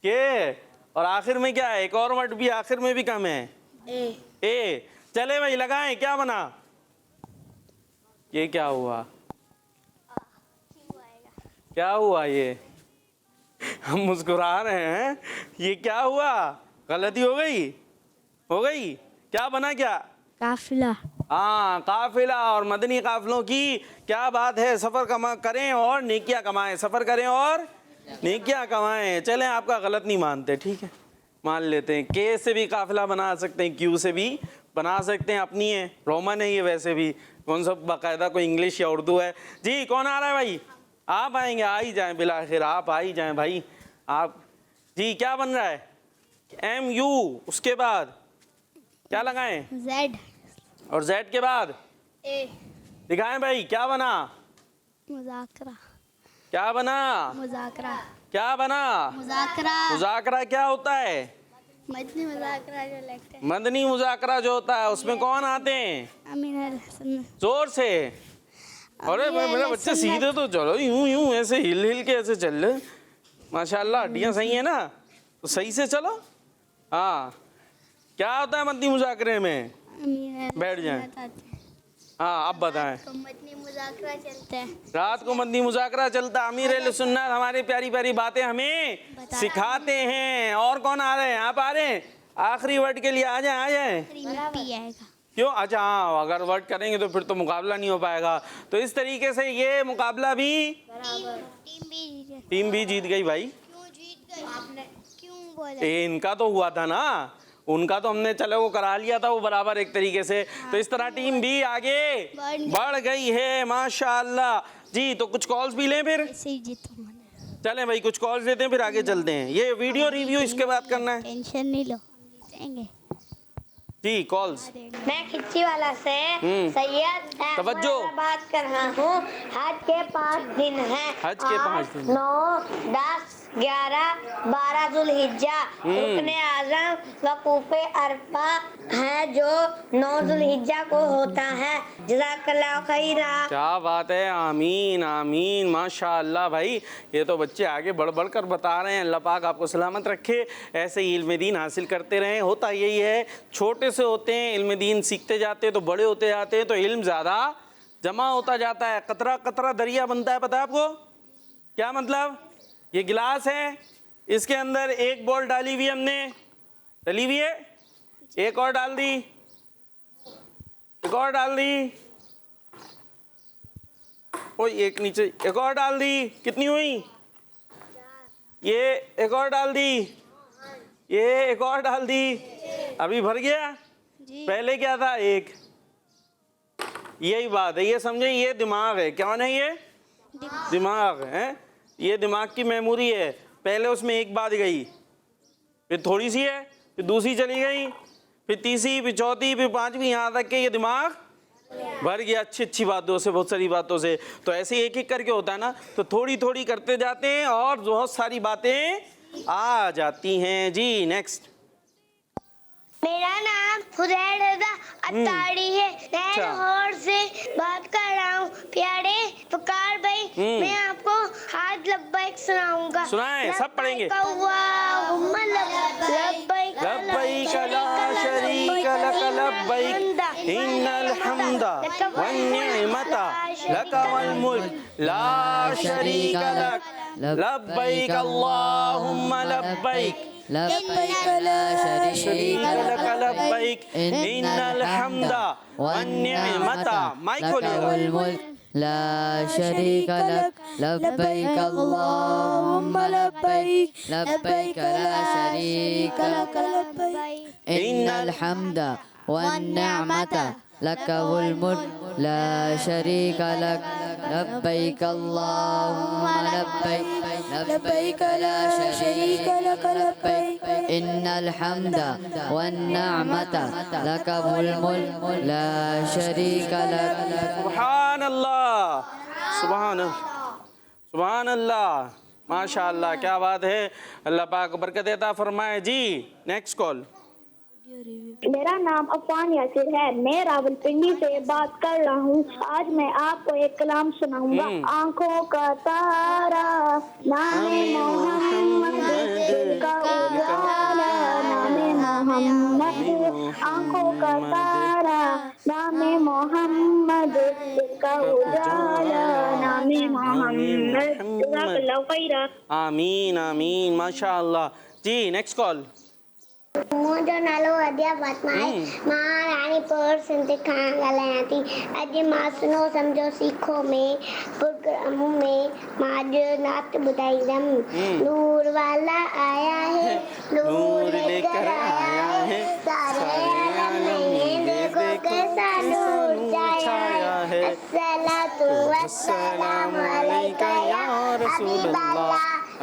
के, और आखिर में क्या है, एक और वर्ड भी आखिर में भी कम है, ए। चले भाई लगाएं, क्या बना, ये क्या हुआ, क्या हुआ, ये हम मुस्कुरा रहे हैं, ये क्या हुआ, गलती हो गई, हो गई, क्या बना, क्या काफिला। हाँ, काफिला और मदनी काफिलों की क्या बात है। सफ़र करें और नेकियां कमाएं, सफ़र करें और नेकियां कमाएं। चलें, आपका गलत नहीं मानते, ठीक है, मान लेते हैं। के से भी काफिला बना सकते हैं, क्यू से भी बना सकते हैं, अपनी है, रोमन है ये, वैसे भी कौन सा बाकायदा कोई इंग्लिश या उर्दू है जी। कौन आ रहा है भाई, आप आएंगे, आ ही जाएं, बिलाखिर आप आ ही जाएं भाई। आप जी, क्या बन रहा है, MU, उसके बाद क्या लगाएं, जेड, और जेड के बाद ए, दिखाएं भाई, क्या बना, मुज़ाकरा, क्या बना, मुज़ाकरा, क्या बना, मुज़ाकरा, मुज़ाकरा क्या होता है, मदनी मुज़ाकरा जो लगता है, मदनी मुज़ाकरा जो होता है, उसमें कौन आते हैं, अमीर हसन, जोर से। अरे भाई मेरा बच्चा सीधे तो चलो, यूं यूं ऐसे हिल हिल के ऐसे चल रहे, माशाल्लाह हड्डियां सही है ना, तो सही से चलो। हाँ, क्या होता है मदनी मुज़ाकरे में, बैठ जाएं। हाँ, अब बताएं। तो मदनी मुज़ाकरा चलता है, रात को मदनी मुज़ाकरा चलता है। अमीर अहले सुन्नत हमारी प्यारी प्यारी बातें हमें सिखाते हैं। और कौन आ रहे हैं, आप आ रहे हैं, आखिरी वर्ड के लिए आ जाएं, आ जाएं। पी आएगा, क्यों, अच्छा हाँ, अगर वर्ड करेंगे तो फिर तो मुकाबला नहीं हो पाएगा। तो इस तरीके से ये मुकाबला भी टीम भी जीत गई भाई। क्यों जीत गई आपने, क्यों बोला, इनका तो हुआ था ना, उनका तो हमने चलो वो करा लिया था वो बराबर एक तरीके से। तो इस तरह टीम भी आगे बढ़ गई है, माशाअल्लाह जी। तो कुछ कॉल्स भी लें फिर, ऐसे ही जीतूंगा मैं, चलें भाई कुछ कॉल्स लेते हैं, फिर आगे चलते हैं। ये वीडियो रिव्यू इसके बाद करना है टेंशन नहीं लो, जीतेंगे। जी। कॉल्स, मैं खिच्ची वाला से सैयद तवज्जो। बात कर रहा हूँ। हज के 5 दिन हैं, हज के 5 दिन, 9, 10, 11, 12 जुल्हिज्जा। रुकने आज़म वकूफ़े अरफा है जो 9 जुल्हिज्जा को होता है। जज़ाकल्लाह खैरा। क्या बात है, आमीन आमीन, माशाअल्लाह भाई। ये तो बच्चे आगे बढ़ बढ़ कर बता रहे हैं। अल्लाह पाक आपको सलामत रखे, ऐसे ही इल्म दीन हासिल करते रहें। होता यही है, छोटे से होते हैं, इल्म दीन सीखते जाते हैं, तो बड़े होते जाते हैं, तो इल्म ज़्यादा जमा होता जाता है। कतरा कतरा दरिया बनता है, पता है आपको क्या मतलब? ये गिलास है, इसके अंदर एक बॉल डाली हुई हमने, डली हुई है, एक और डाल दी, एक और डाल दी, ओ एक नीचे एक और डाल दी, कितनी हुई? ये एक और डाल दी, ये एक और डाल दी, अभी भर गया। पहले क्या था? एक। यही बात है, ये समझे, ये दिमाग है। कौन है ये? दिमाग है। ये दिमाग की मेमोरी है। पहले उसमें एक बात गई, फिर थोड़ी सी है, फिर दूसरी चली गई, फिर तीसरी, फिर चौथी, फिर पांचवी, यहाँ तक के ये दिमाग भर गया अच्छी अच्छी बातों से, बहुत सारी बातों से। तो ऐसे एक एक करके होता है ना, तो थोड़ी थोड़ी करते जाते हैं और बहुत सारी बातें आ जाती हैं। जी नेक्स्ट। मेरा नाम फुदैल रज़ा अत्तारी है। मैं लाहौर से बात कर रहा हूँ। प्यारे फकार भाई, मैं आपको हाथ लब्बैक सुनाऊंगा। सुनाएं, सब पढ़ेंगे। लब्बैक लब्बैक ला शरीक लक लब्बैक इन्नल हम्दा वन्निअमता लक वल मुल्क ला शरीक लक लब्बैक अल्लाहुम्मा लब्बैक लब्बैक ला शरीक लक लब्बैक इन्नल हम्दा वन्निअमता। माइक खोलिए। वल मुल्क ला शरीक लक लब्बैक अल्लाहुम्मा लब्बैक लब्बैक ला शरीक लक लब्बैक इन्नल हम्दा वन निअमता लक वल मुल्क ला शरीक लक लब्बैक अल्लाहुम्मा लब्बैक लब्बैक ला शरीक लक लब्बैक इन्नल हम्दा वन निअमता लक वल मुल्क ला शरीक लक। सुभान अल्लाह, सुभान सुभान अल्लाह, माशाअल्लाह, क्या बात है। अल्लाह पाक बरकत देता फरमाए। जी नेक्स्ट कॉल। मेरा नाम अफान यासिर है। मैं रावलपिंडी से बात कर रहा हूँ। आज मैं आपको एक कलाम सुनाऊंगा। आंखों का तारा नामे मोहम्मद, दिल का उजाला नामे मोहम्मद। आंखों का तारा नामे मोहम्मद, दिल का उजाला नामे मोहम्मद। जज़ाकल्लाहु खैरा। आमीन आमीन, माशाअल्लाह जी। Next call. मुझो नालो अदिया फातिमा है। मां रानीपुर सिंध खां ॻाल्हायां थी। अॼु मां सुनो सम्झो सीखो में प्रोग्राम में मां अॼु नात ॿुधाईंदमि। नूर वाला आया है, नूर लेकर आया है, सारे आलम में देखो कैसा नूर छाया है। अस्सलातु वस्सलामु अलैका या रसूलल्लाह,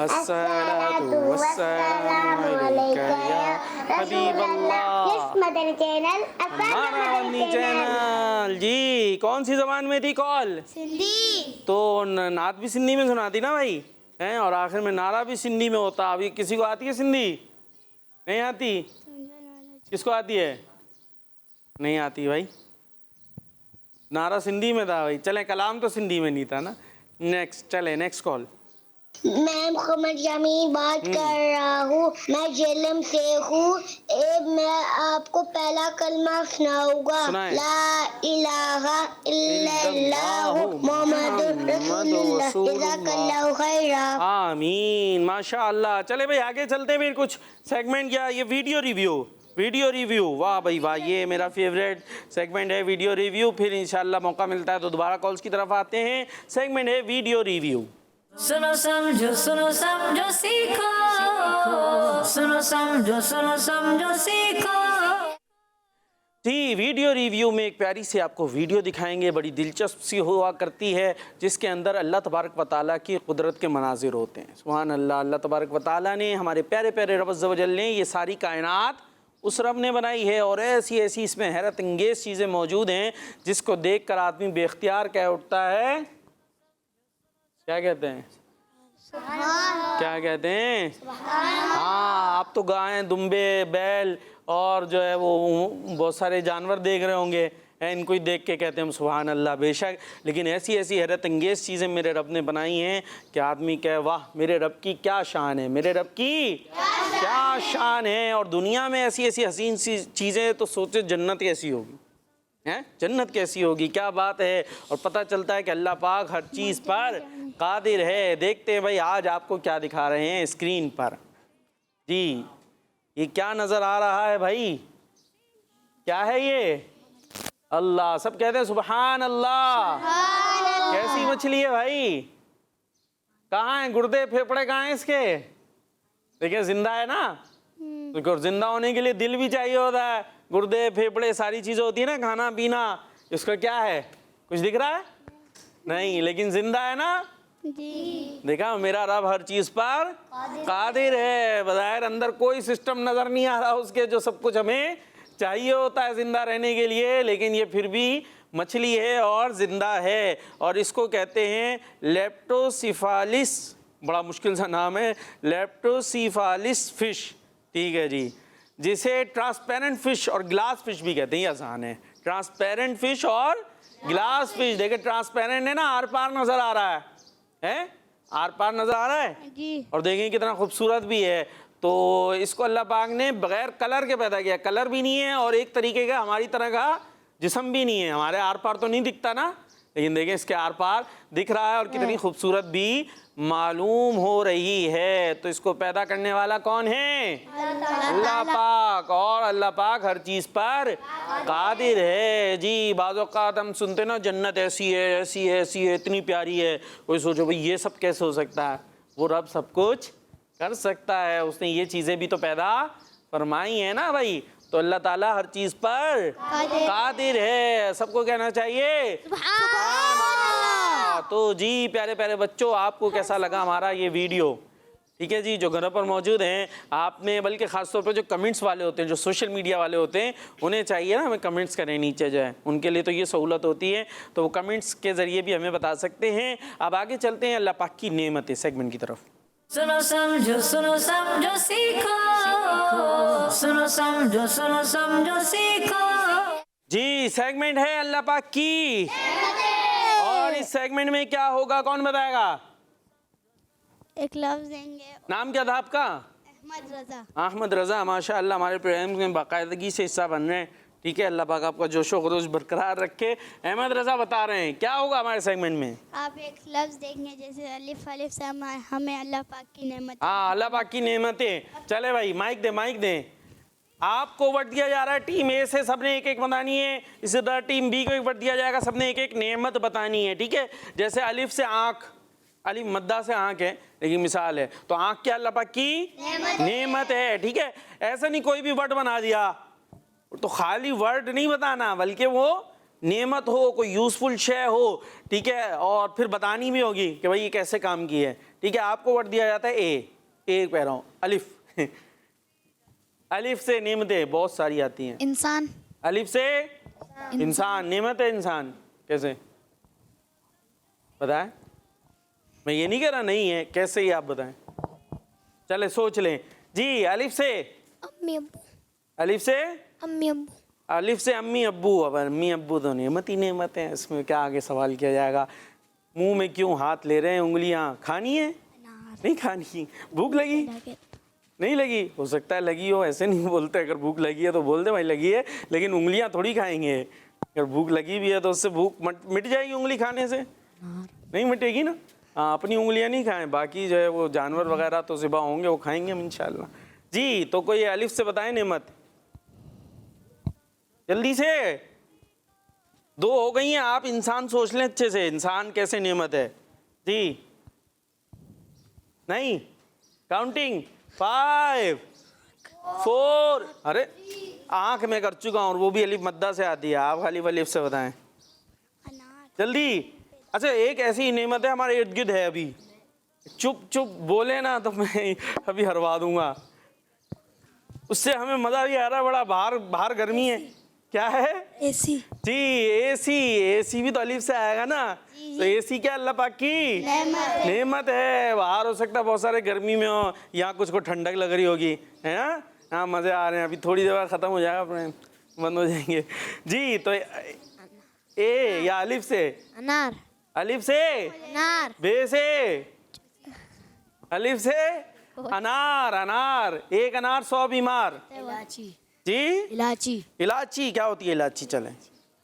अस्सलातु वस्सलामु अलैका या हबीबल्लाह। मदनी चैनल, मदनी चैनल जी। कौन सी जबान में थी कॉल? सिंधी। तो नात भी सिंधी में सुनाती ना भाई हैं, और आखिर में नारा भी सिंधी में होता। अभी किसी को आती है सिंधी? नहीं आती? किसको आती है? नहीं आती भाई। नारा सिंधी में था भाई। चले, कलाम तो सिंधी में नहीं था ना। नेक्स्ट, चले नेक्स्ट कॉल। मैं मोहम्मद जमी बात कर रहा हूँ। मैं जेलम से हूँ। मैं आपको पहला कलमा सुनाऊंगा। ला इलाहा इल्लल्लाहु मुहम्मदुर रसूलुल्लाह, जज़ाकल्लाहु खैरा। आमीन, माशाअल्लाह। चले भाई आगे चलते हैं। फिर कुछ सेगमेंट क्या, ये वीडियो रिव्यू। वाह भाई वाह, ये मेरा फेवरेट सेगमेंट है, वीडियो रिव्यू। फिर इंशाल्लाह मौका मिलता है तो दोबारा कॉल्स की तरफ आते हैं। सेगमेंट है वीडियो रिव्यू। सुनो समझो सीखो, सुनो समझो सीखो। जी, वीडियो रिव्यू में एक प्यारी सी आपको वीडियो दिखाएंगे, बड़ी दिलचस्प सी हुआ करती है, जिसके अंदर अल्लाह तबारक व तआला की कुदरत के मनाजिर होते हैं। सुभान अल्लाह। अल्लाह तबारक व तआला ने, हमारे प्यारे प्यारे रब अज़्ज़ व जल ने ये सारी कायनात उस रब ने बनाई है, और ऐसी ऐसी इसमें हैरत अंगेज़ चीज़ें मौजूद हैं जिसको देख कर आदमी बेख्तियार कह उठता है, क्या कहते हैं? क्या कहते हैं? हाँ, आप तो गाय, दुम्बे, बैल और जो है वो बहुत सारे जानवर देख रहे होंगे, इनको ही देख के कहते हैं हम सुभान अल्लाह। बेशक, लेकिन ऐसी ऐसी हैरत अंगेज़ चीज़ें मेरे रब ने बनाई हैं कि आदमी कहे वाह, मेरे रब की क्या शान है, मेरे रब की क्या शान है। और दुनिया में ऐसी ऐसी हसीन सी चीज़ें, तो सोचे जन्नत कैसी होगी, हैं? जन्नत कैसी होगी, क्या बात है। और पता चलता है कि अल्लाह पाक हर चीज़ पर कादिर है। देखते हैं भाई आज आपको क्या दिखा रहे हैं स्क्रीन पर। जी, ये क्या नज़र आ रहा है भाई? क्या है ये? अल्लाह। सब कहते हैं सुभान अल्लाह। कैसी मछली है भाई? कहाँ है गुर्दे फेफड़े, कहाँ हैं इसके? देखिए जिंदा है ना, तो जिंदा होने के लिए दिल भी चाहिए होता है, गुर्दे फेफड़े सारी चीज़ें होती है ना, खाना पीना। इसका क्या है, कुछ दिख रहा है? नहीं, लेकिन जिंदा है ना जी। देखा, मेरा रब हर चीज़ पर कादिर है। बज़ाहिर अंदर कोई सिस्टम नज़र नहीं आ रहा उसके, जो सब कुछ हमें चाहिए होता है जिंदा रहने के लिए, लेकिन ये फिर भी मछली है और ज़िंदा है। और इसको कहते हैं लेप्टोसिफालिस, बड़ा मुश्किल सा नाम है, लेप्टोसिफालिस फिश। ठीक है जी, जिसे ट्रांसपेरेंट फिश और ग्लास फिश भी कहते हैं। ये आसान है, ट्रांसपेरेंट फिश और ग्लास फिश। देखिए ट्रांसपेरेंट है ना, आर पार नज़र आ रहा है, आर पार नज़र आ रहा है जी। और देखें कितना खूबसूरत भी है। तो इसको अल्लाह पाक ने बग़ैर कलर के पैदा किया, कलर भी नहीं है और एक तरीके का हमारी तरह का जिस्म भी नहीं है। हमारे आर पार तो नहीं दिखता ना, लेकिन देखें इसके आर पार दिख रहा है और कितनी खूबसूरत भी मालूम हो रही है। तो इसको पैदा करने वाला कौन है? अल्लाह पाक। और अल्लाह पाक हर चीज़ पर कादिर है जी। बाज़ औक़ात हम सुनते ना, जन्नत ऐसी है, ऐसी है, ऐसी है, इतनी प्यारी है। कोई सोचो भाई ये सब कैसे हो सकता है? वो रब सब कुछ कर सकता है, उसने ये चीज़ें भी तो पैदा फरमाई है ना भाई। तो अल्लाह ताला हर चीज़ पर कादिर है। सबको कहना चाहिए सुभान अल्लाह। तो जी प्यारे प्यारे बच्चों, आपको कैसा लगा हमारा ये वीडियो? ठीक है जी, जो घरों पर मौजूद हैं आप में, बल्कि ख़ासतौर पर जो कमेंट्स वाले होते हैं, जो सोशल मीडिया वाले होते हैं, उन्हें चाहिए ना हमें कमेंट्स करें नीचे जो है, उनके लिए तो ये सहूलत होती है। तो वो कमेंट्स के ज़रिए भी हमें बता सकते हैं। अब आगे चलते हैं अल्लाह पाक की नेमतें सेगमेंट की तरफ। सुनो समझो सीखो सुनो समझो सीखो। जी सेगमेंट है अल्लाह पाक की, और इस सेगमेंट में क्या होगा कौन बताएगा? एक लफ्ज देंगे। नाम क्या था आपका? अहमद रजा। अहमद रज़ा, माशाअल्लाह हमारे प्रोग्राम में बाकायदगी से हिस्सा बन रहे हैं। ठीक है, अल्लाह पाक आपका जोशो खरोश बरकरार रखे। अहमद रज़ा बता रहे हैं क्या होगा हमारे सेगमेंट में। आप एक लफ्ज देंगे जैसे अलिफ अलिफ से हमें अल्लाह पाक की नेमत। हाँ, अल्लाह पाक की नेमतें। चले भाई माइक दे। आपको वर्ड दिया जा रहा है, टीम ए से सबने एक एक बतानी है, इसी तरह टीम बी को एक वर्ड दिया जाएगा, सबने एक एक नेमत बतानी है। ठीक है, जैसे अलिफ से आँख, अलिफ मद्दा से आँख है लेकिन मिसाल है, तो आँख क्या अल्लाह पाक की नेमत है। ठीक है, ऐसा नहीं कोई भी वर्ड बना दिया, तो खाली वर्ड नहीं बताना बल्कि वो नेमत हो, कोई यूज़फुल शय हो। ठीक है, और फिर बतानी भी होगी कि भाई ये कैसे काम की है। ठीक है, आपको वर्ड दिया जाता है ए कह रहा हूँ, अलिफ अलिफ से नेमतें बहुत सारी आती हैं। इंसान। अलिफ से इंसान, नेमत है इंसान, कैसे बताएं? मैं ये नहीं कह रहा नहीं है, कैसे ही आप बताएं। चले सोच लें जी। अलिफ से अम्मी अब्बू। अलिफ से अम्मी अब्बू। अलिफ से अम्मी अब्बू। अब अम्मी अब्बू तो नेमत ही नेमत है, इसमें क्या आगे सवाल किया जाएगा। मुंह में क्यों हाथ ले रहे हैं, उंगलियां खानी है? नहीं खानी। भूख लगी? नहीं लगी? हो सकता है लगी हो, ऐसे नहीं बोलते। अगर भूख लगी है तो बोल दे भाई लगी है, लेकिन उंगलियां थोड़ी खाएंगे। अगर भूख लगी भी है तो उससे भूख मिट जाएगी उंगली खाने से? नहीं मिटेगी ना। हाँ, अपनी उंगलियां नहीं खाएं, बाकी जो है वो जानवर वगैरह तो ज़िबा होंगे, वो खाएंगे हम इंशाल्लाह। जी, तो कोई अलिफ से बताएं नेमत जल्दी से। 2 हो गई हैं, आप इंसान सोच लें अच्छे से, इंसान कैसे नेमत है जी। नहीं, काउंटिंग 5 4। अरे आंख में कर चुका हूँ, और वो भी अलिफ मद्दा से आती है, आप खाली अलिफ से बताएं जल्दी। अच्छा, एक ऐसी नेमत है हमारे इर्द गिर्द है, अभी चुप बोले ना तो मैं अभी हरवा दूंगा। उससे हमें मजा भी आ रहा है बड़ा। बाहर गर्मी है, क्या है? एसी। जी एसी भी तो अलिफ से आएगा ना। तो एसी क्या अल्लाह पाक की नेमत है। बाहर हो सकता है बहुत सारे गर्मी में हो, यहाँ कुछ को ठंडक लग रही होगी, है ना। हाँ, मज़े आ रहे हैं। अभी थोड़ी देर बाद ख़त्म हो जाएगा, बंद हो जाएंगे जी। तो ए या अलिफ से? अनार। अलिफ से अनार। बे से? अलिफ से अनार। एक अनार 100 बीमार। इलायची। जी इलायची क्या होती है इलायची? चले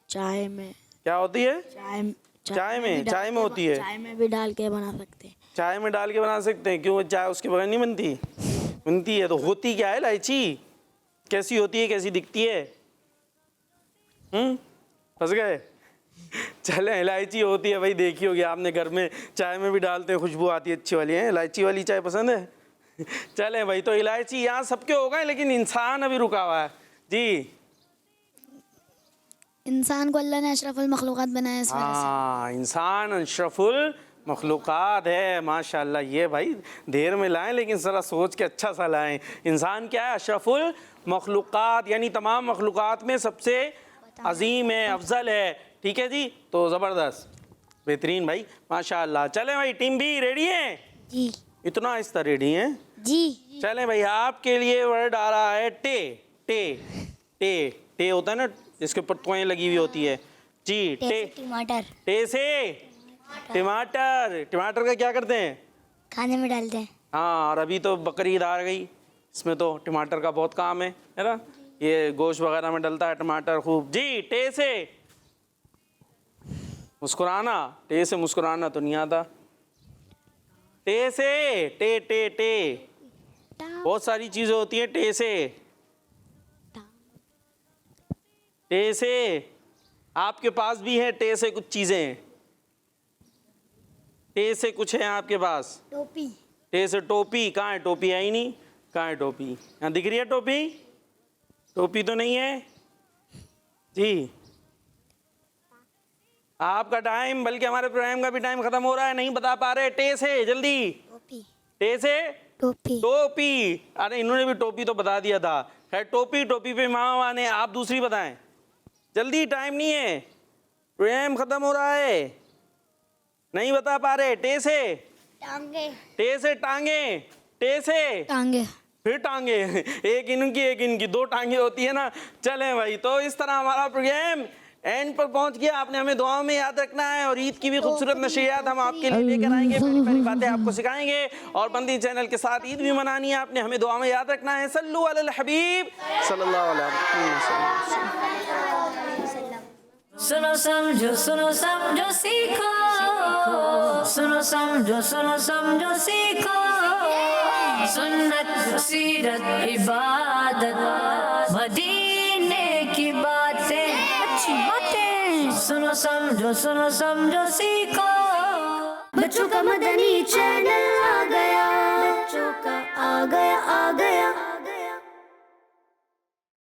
चाय में। क्या होती है? चाय में होती है। चाय में भी डाल के बना सकते हैं। चाय में डाल के बना सकते हैं। क्यों, चाय उसके बगैर नहीं बनती? बनती है। तो होती क्या है इलायची? कैसी होती है, कैसी दिखती है? फंस गए? चले, इलायची होती है भाई, देखी होगी आपने, घर में चाय में भी डालते हैं, खुशबू आती है अच्छी वाली है। इलायची वाली चाय पसंद है? चले भाई, तो इलायची यहाँ सबके हो गए, लेकिन इंसान अभी रुका हुआ है जी। इंसान को अल्लाह ने अशरफुल मखलूक़ात बनाया इस वजह से। हाँ, इंसान अशरफुल मखलूक़ात है। माशाल्लाह, ये भाई देर में लाएं लेकिन ज़रा सोच के अच्छा सा लाएं। इंसान क्या है? अशरफुल मखलूक़ात, यानी तमाम मखलूक़ात में सबसे अजीम है, अफजल है। ठीक है जी, तो ज़बरदस्त, बेहतरीन भाई, माशाल्लाह। चलें भाई, टीम बी रेडी है जी। इतना आहिस्ता रेडी हैं जी। चलें भाई, आपके लिए वर्ड आ रहा है टे। टे होता है ना, जिसके ऊपर तोएं लगी हुई होती है जी। टे टमाटर। टे से टमाटर का क्या करते हैं? खाने में डालते हैं। हाँ, और अभी तो बकरीद आ गई, इसमें तो टमाटर का बहुत काम है ना। ये गोश्त वगैरह में डलता है टमाटर खूब जी। टे से मुस्कुराना। टे से मुस्कुराना तो नहीं आता। टे से टे बहुत सारी चीजें होती हैं टे से। टे से आपके पास भी है टे से कुछ चीजें। टे से कुछ है आपके पास? टोपी। टे से टोपी। कहाँ है टोपी? है ही नहीं। कहाँ है टोपी? यहाँ दिख रही है टोपी? टोपी तो नहीं है जी। आपका टाइम, बल्कि हमारे प्रोग्राम का भी टाइम खत्म हो रहा है, नहीं बता पा रहे। टे से जल्दी। टोपी। टे से टोपी। अरे इन्होंने भी टोपी तो बता दिया था। खैर, टोपी पे मामा ने, आप दूसरी बताएं जल्दी, टाइम नहीं है, प्रोग्राम खत्म हो रहा है, नहीं बता पा रहे। टे से टांगे टे से टांगे, टे से टांगे फिर टांगे, एक इनकी एक इनकी, दो टांगे होती है ना। चलें भाई, तो इस तरह हमारा प्रोग्राम एंड पर पहुंच गया। आपने हमें दुआओं में याद रखना है और ईद की भी खूबसूरत नशियात हम आपके लिए लेकर आएंगे, बड़ी बड़ी बातें आपको सिखाएंगे और बंदी चैनल के साथ ईद भी मनानी है। आपने हमें दुआ में याद रखना है। सल्लु अलल हबीब सल्लल्लाहु अलैहि वसल्लम। सुनो समझो सीखो, सुनो समझो सीखो, सुन्नत सीरत इबादत मदीने की बातें, अच्छी बातें। सुनो समझो सीखो। बच्चों का मदनी चैनल आ गया, बच्चों का आ गया